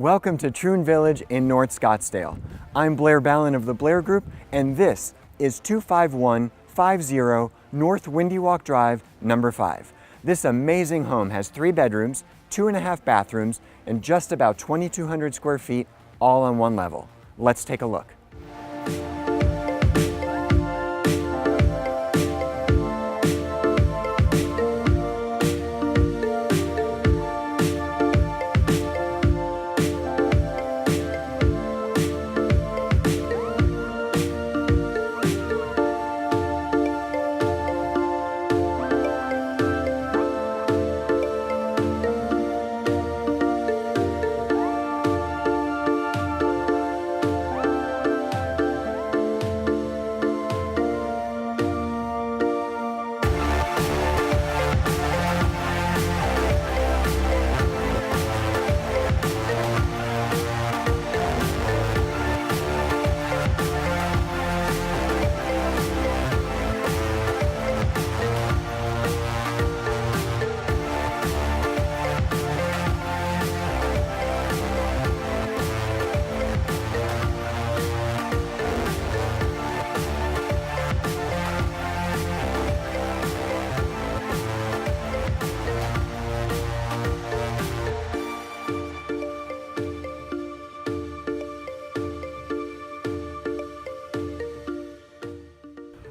Welcome to Troon Village in North Scottsdale. I'm Blair of the Blair Group, and this is 25150 North Windy Walk Drive, number 5. This amazing home has 3 bedrooms, 2.5 bathrooms, and just about 2,200 square feet, all on one level. Let's take a look.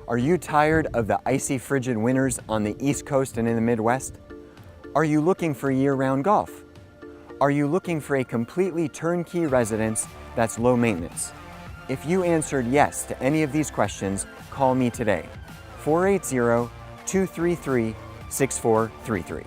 Are you tired of the icy, frigid winters on the East Coast and in the Midwest? Are you looking for year-round golf? Are you looking for a completely turnkey residence that's low maintenance? If you answered yes to any of these questions, call me today, 480-233-6433.